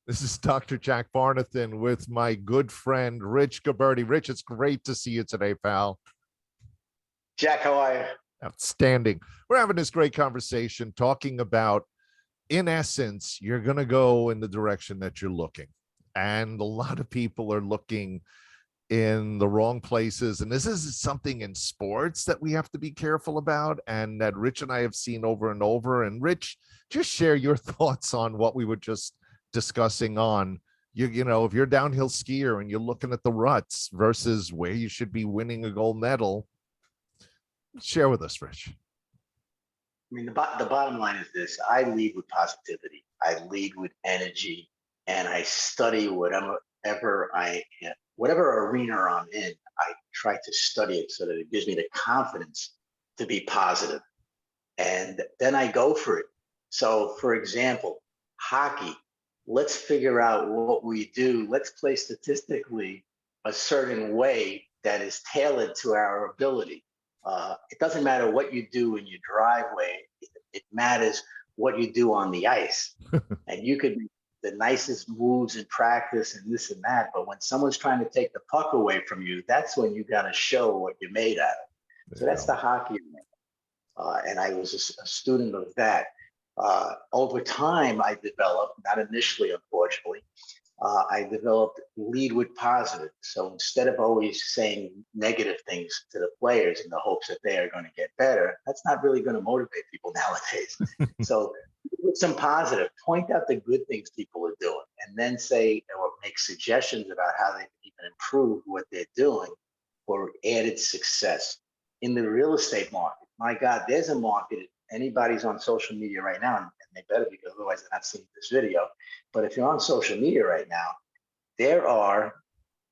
This is Dr. Jack Barnathan with my good friend, Rich Gabberty. Rich, it's great to see you today, pal. Jack, how are you? Outstanding. We're having this great conversation talking about, in essence, you're going to go in the direction that you're looking. And a lot of people are looking in the wrong places. And this is something in sports that we have to be careful about, and that Rich and I have seen over and over. And Rich, just share your thoughts on what we were just discussing on you know, if you're a downhill skier and you're looking at the ruts versus where you should be winning a gold medal. Share with us, Rich. I mean, the bottom line is this: I lead with positivity, I lead with energy, and I study whatever arena I'm in. I try to study it so that it gives me the confidence to be positive, and then I go for it. So, for example, hockey. Let's figure out what we do. Let's play statistically a certain way that is tailored to our ability. It doesn't matter what you do in your driveway. It matters what you do on the ice. And you could be the nicest moves in practice and this and that, but when someone's trying to take the puck away from you, that's when you got to show what you're made out of. So that's the hockey. And I was a student of that. Over time, I developed, not initially, unfortunately, I developed lead with positive. So instead of always saying negative things to the players in the hopes that they are going to get better, that's not really going to motivate people nowadays. So with some positive, point out the good things people are doing, and then say or make suggestions about how they can even improve what they're doing for added success. In the real estate market, my God, there's a market. Anybody's on social media right now, and they better, because otherwise they're not seeing this video. But if you're on social media right now, there are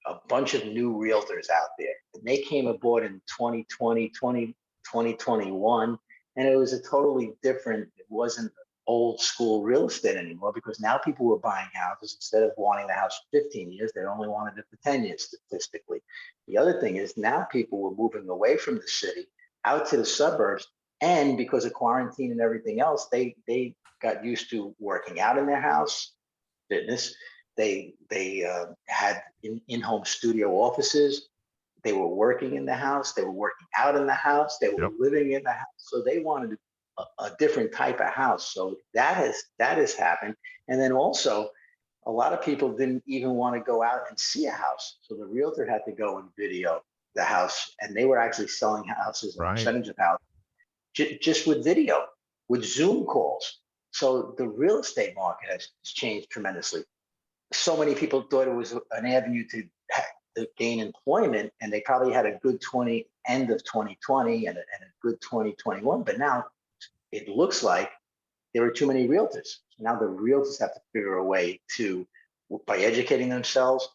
a bunch of new realtors out there. And they came aboard in 2020, 2021, and it was a totally different, it wasn't old school real estate anymore, because now people were buying houses. Instead of wanting the house for 15 years, they only wanted it for 10 years statistically. The other thing is now people were moving away from the city out to the suburbs. And because of quarantine and everything else, they got used to working out in their house, fitness. They had in-home studio offices. They were working in the house. They were working out in the house. They were living in the house. So they wanted a different type of house. So that has happened. And then also, a lot of people didn't even want to go out and see a house. So the realtor had to go and video the house, and they were actually selling houses, a percentage of houses, just with video, with Zoom calls. So the real estate market has changed tremendously. So many people thought it was an avenue to gain employment, and they probably had a good end of 2020 and a good 2021. But now it looks like there are too many realtors. So now the realtors have to figure a way to, by educating themselves,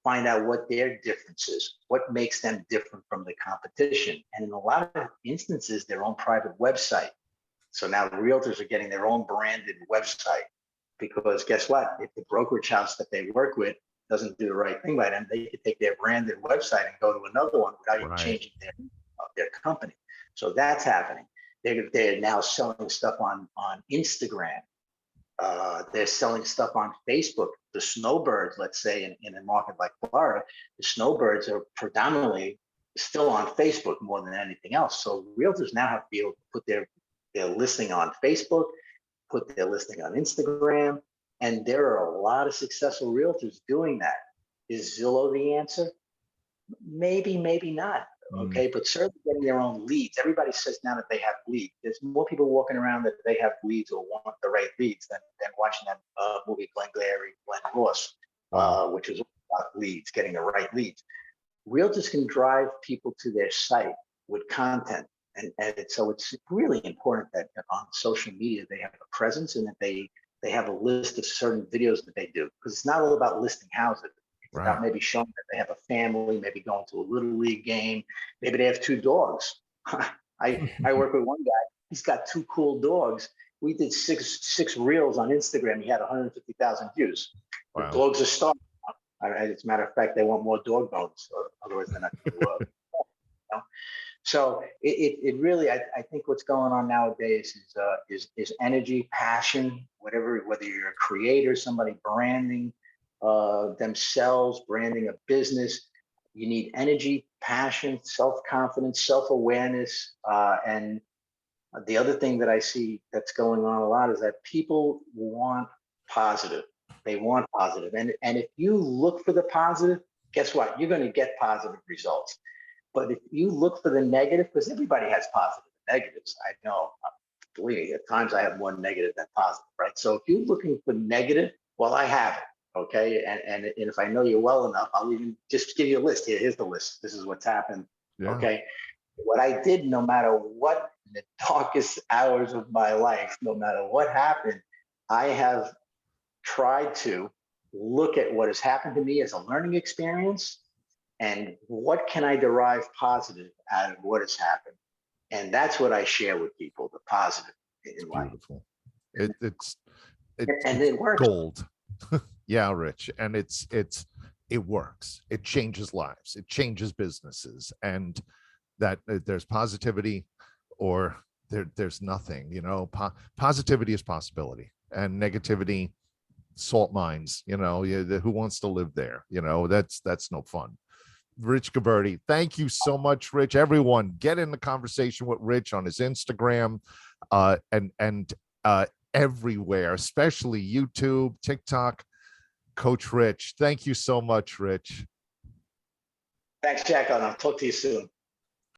find out what their difference is, what makes them different from the competition. And in a lot of instances, their own private website. So now the realtors are getting their own branded website, because guess what? If the brokerage house that they work with doesn't do the right thing by them, they could take their branded website and go to another one without even changing their company. So that's happening. They're now selling stuff on Instagram. They're selling stuff on Facebook. The snowbirds, let's say in a market like Florida, the snowbirds are predominantly still on Facebook more than anything else. So realtors now have to be able to put their listing on Facebook, put their listing on Instagram, and there are a lot of successful realtors doing that. Is Zillow the answer? Maybe, maybe not. Okay, but certainly getting their own leads. Everybody says now that they have leads. There's more people walking around that they have leads or want the right leads than watching that movie Glengarry Glen Ross, which was about leads, getting the right leads. Realtors can drive people to their site with content. And so it's really important that on social media they have a presence, and that they have a list of certain videos that they do, because it's not all about listing houses. It's about maybe showing that they have a family, maybe going to a little league game, maybe they have 2 dogs. I work with one guy. He's got 2 cool dogs. We did six reels on Instagram. He had 150,000 views. The dogs are starving. As a matter of fact, they want more dog bones, otherwise they're not going to So it really, I think what's going on nowadays is energy, passion, whatever, whether you're a creator, somebody branding themselves, branding a business, you need energy, passion, self-confidence, self-awareness. And the other thing that I see that's going on a lot is that people want positive. They want positive. And if you look for the positive, guess what? You're going to get positive results. But if you look for the negative, because everybody has positive and negatives, I know, believe me, at times I have more negative than positive, right? So if you're looking for negative, well, I have it, okay? And if I know you well enough, I'll even just give you a list. Here's the list. This is what's happened, Yeah. okay? What I did, no matter what, in the darkest hours of my life, no matter what happened, I have tried to look at what has happened to me as a learning experience and what can I derive positive out of what has happened. And that's what I share with people, the positive in life. Beautiful. It's And it's it works. gold. Yeah, Rich. And it works. It changes lives. It changes businesses. And that there's positivity or there's nothing, you know. Positivity is possibility, and negativity, salt mines, you know. Who wants to live there? You know, that's no fun. Rich Gaberti, thank you so much, Rich. Everyone, get in the conversation with Rich on his Instagram, and everywhere, especially YouTube, TikTok. Coach Rich, thank you so much, Rich. Thanks, Jack. And I'll talk to you soon.